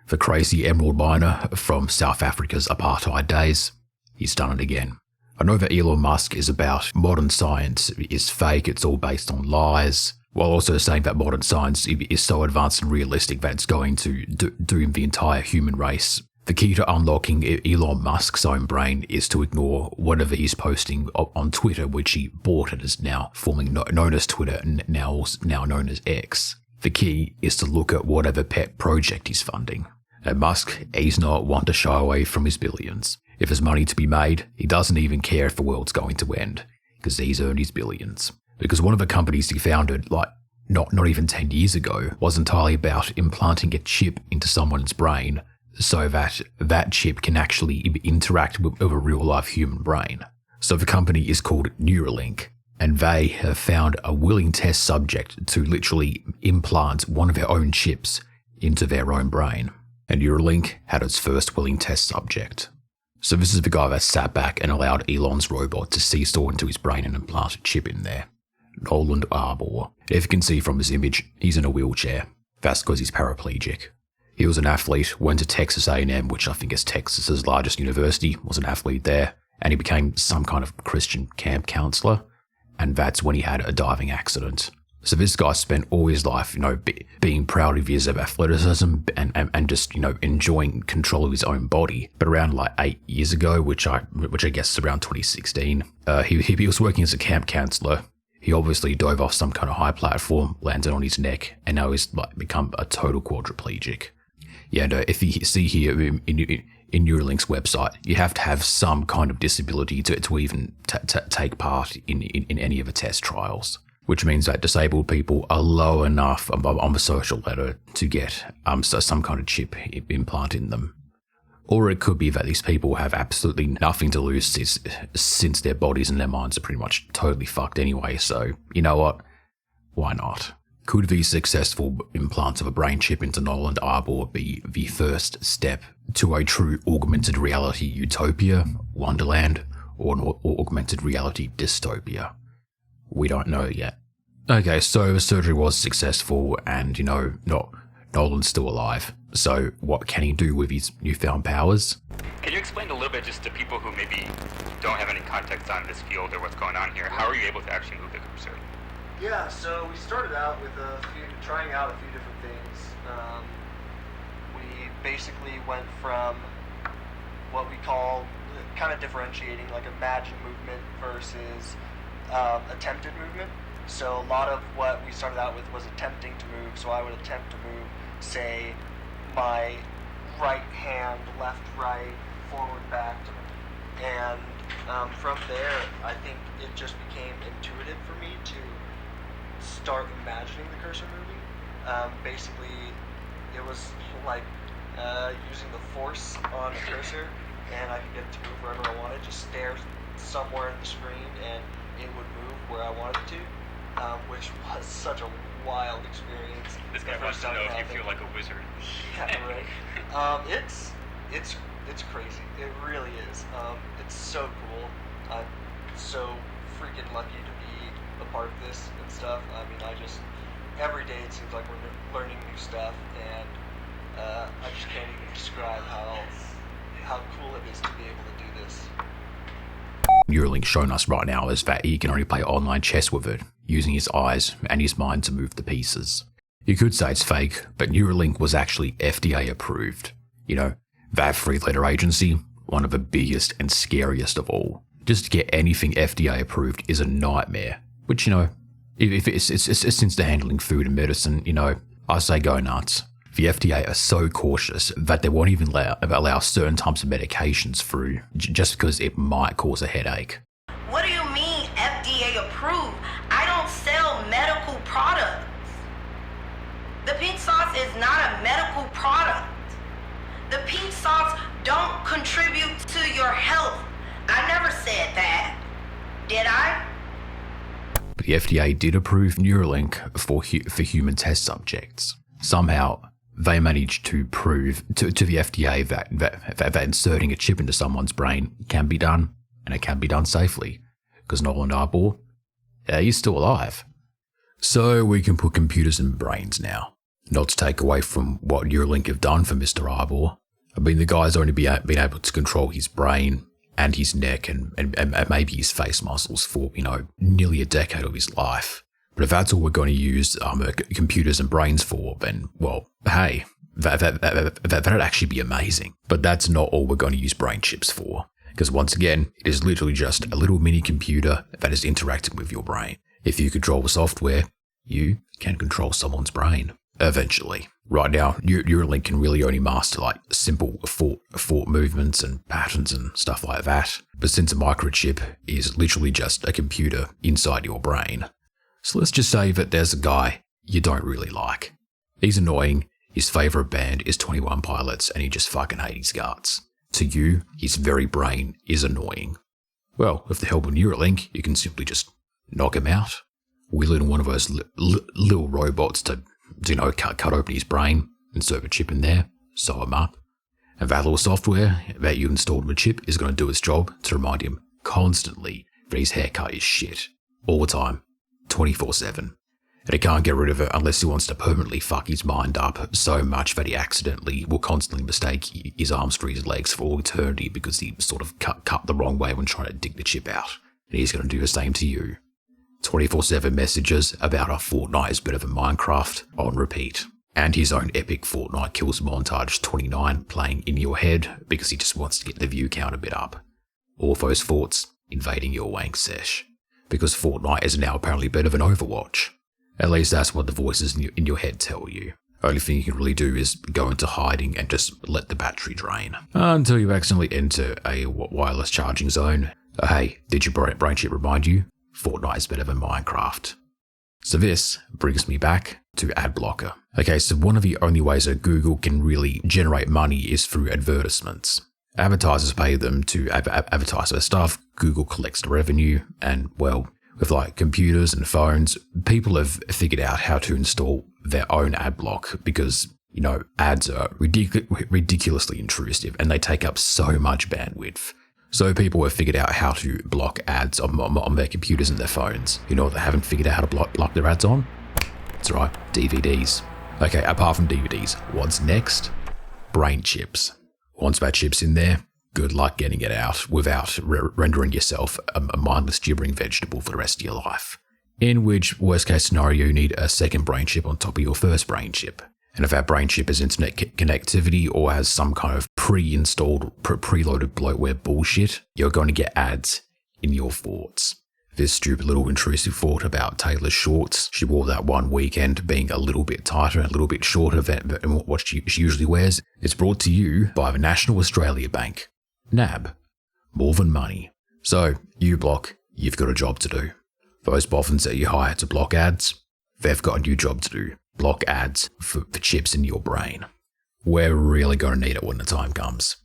The crazy emerald miner from South Africa's apartheid days, he's done it again. I know that Elon Musk is about modern science is fake, it's all based on lies, while also saying that modern science is so advanced and realistic that it's going to doom the entire human race. The key to unlocking Elon Musk's own brain is to ignore whatever he's posting on Twitter, which he bought and is now formerly known as Twitter and now known as X. The key is to look at whatever pet project he's funding. And Musk, he's not one to shy away from his billions. If there's money to be made, he doesn't even care if the world's going to end, because he's earned his billions. Because one of the companies he founded, not even 10 years ago, was entirely about implanting a chip into someone's brain so that that chip can actually interact with a real-life human brain. So the company is called Neuralink, and they have found a willing test subject to literally implant one of their own chips into their own brain. And Neuralink had its first willing test subject. So this is the guy that sat back and allowed Elon's robot to seesaw into his brain and implant a chip in there. Nolan Arbor. If you can see from his image, he's in a wheelchair. That's because he's paraplegic. He was an athlete, went to Texas A&M, which I think is Texas's largest university, was an athlete there, and he became some kind of Christian camp counselor, and that's when he had a diving accident. So this guy spent all his life, being proud of his athleticism and just, enjoying control of his own body. But around 8 years ago, which I guess is around 2016, he was working as a camp counselor. He obviously dove off some kind of high platform, landed on his neck, and now he's become a total quadriplegic. Yeah, no, if you see here in Neuralink's website, you have to have some kind of disability to even take part in any of the test trials. Which means that disabled people are low enough on the social ladder to get some kind of chip implanted in them. Or it could be that these people have absolutely nothing to lose since their bodies and their minds are pretty much totally fucked anyway, so you know what? Why not? Could the successful implant of a brain chip into Nolan Arbor be the first step to a true augmented reality utopia, wonderland, or an augmented reality dystopia? We don't know yet. Okay, so the surgery was successful and, Nolan's still alive. So what can he do with his newfound powers? Can you explain a little bit just to people who maybe don't have any context on this field or what's going on here? How are you able to actually move the cursor? Yeah, so we started out with trying out a few different things. We basically went from what we call kind of differentiating like imagined movement versus attempted movement. So a lot of what we started out with was attempting to move. So I would attempt to move, say, my right hand, left, right, forward, back, and from there, I think it just became intuitive for me to start imagining the cursor moving. Basically, it was like using the force on the cursor, and I could get it to move wherever I wanted. Just stare somewhere in the screen, and it would move where I wanted it to, which was such a wild experience. This guy wants to know if you feel like a wizard. Yeah, right. It's crazy. It really is. It's so cool. I'm so freaking lucky to be a part of this and stuff. I mean, every day it seems like we're learning new stuff, and I just can't even describe how cool it is to be able to do this. Neuralink showing us right now is that he can only play online chess with it, using his eyes and his mind to move the pieces. You could say it's fake, but Neuralink was actually FDA approved. That three-letter agency, one of the biggest and scariest of all. Just to get anything FDA approved is a nightmare. Which, if it's since they're handling food and medicine, I say go nuts. The FDA are so cautious that they won't even allow certain types of medications through just because it might cause a headache. What do you mean FDA approved? I don't sell medical products. The pink sauce is not a medical product. The pink sauce don't contribute to your health. I never said that. Did I? But the FDA did approve Neuralink for human test subjects. Somehow, they managed to prove to the FDA that inserting a chip into someone's brain can be done, and it can be done safely. Because Nolan Arbor, he's still alive. So we can put computers in brains now. Not to take away from what Neuralink have done for Mr. Arbor. I mean, the guy's only been able to control his brain and his neck and maybe his face muscles for, nearly a decade of his life. But if that's all we're going to use computers and brains for, then, well, hey, that'd actually be amazing. But that's not all we're going to use brain chips for. Because once again, it is literally just a little mini computer that is interacting with your brain. If you control the software, you can control someone's brain. Eventually. Right now, Neuralink can really only master like simple thought movements and patterns and stuff like that. But since a microchip is literally just a computer inside your brain, so let's just say that there's a guy you don't really like. He's annoying, his favourite band is 21 Pilots, and he just fucking hates his guts. To you, his very brain is annoying. Well, with the help of Neuralink, you can simply just knock him out. Wheel in one of those little robots to cut open his brain, insert a chip in there, sew him up. And that little software that you installed in the chip is going to do its job to remind him constantly that his haircut is shit. All the time. 24/7. And he can't get rid of it unless he wants to permanently fuck his mind up so much that he accidentally will constantly mistake his arms for his legs for all eternity because he sort of cut the wrong way when trying to dig the chip out. And he's going to do the same to you. 24/7 messages about how Fortnite is better than Minecraft on repeat. And his own epic Fortnite kills montage 29 playing in your head because he just wants to get the view count a bit up. All those thoughts invading your wank sesh. Because Fortnite is now apparently better than Overwatch. At least that's what the voices in your head tell you. Only thing you can really do is go into hiding and just let the battery drain. Until you accidentally enter a wireless charging zone. Hey, did your brain chip remind you? Fortnite is better than Minecraft. So this brings me back to ad blocker. Okay, so one of the only ways that Google can really generate money is through advertisements. Advertisers pay them to advertise their stuff, Google collects the revenue, and well, with like computers and phones, people have figured out how to install their own ad block because, ads are ridiculously intrusive and they take up so much bandwidth. So people have figured out how to block ads on their computers and their phones. You know what they haven't figured out how to block their ads on? That's right, DVDs. Okay, apart from DVDs, what's next? Brain chips. Once that chip's in there, good luck getting it out without rendering yourself a mindless gibbering vegetable for the rest of your life. In which, worst case scenario, you need a second brain chip on top of your first brain chip. And if that brain chip has internet connectivity or has some kind of pre-installed, preloaded bloatware bullshit, you're going to get ads in your thoughts. This stupid little intrusive thought about Taylor's shorts. She wore that one weekend being a little bit tighter and a little bit shorter than what she usually wears. It's brought to you by the National Australia Bank. NAB. More than money. So, uBlock, you've got a job to do. Those boffins that you hire to block ads, they've got a new job to do. Block ads for chips in your brain. We're really going to need it when the time comes.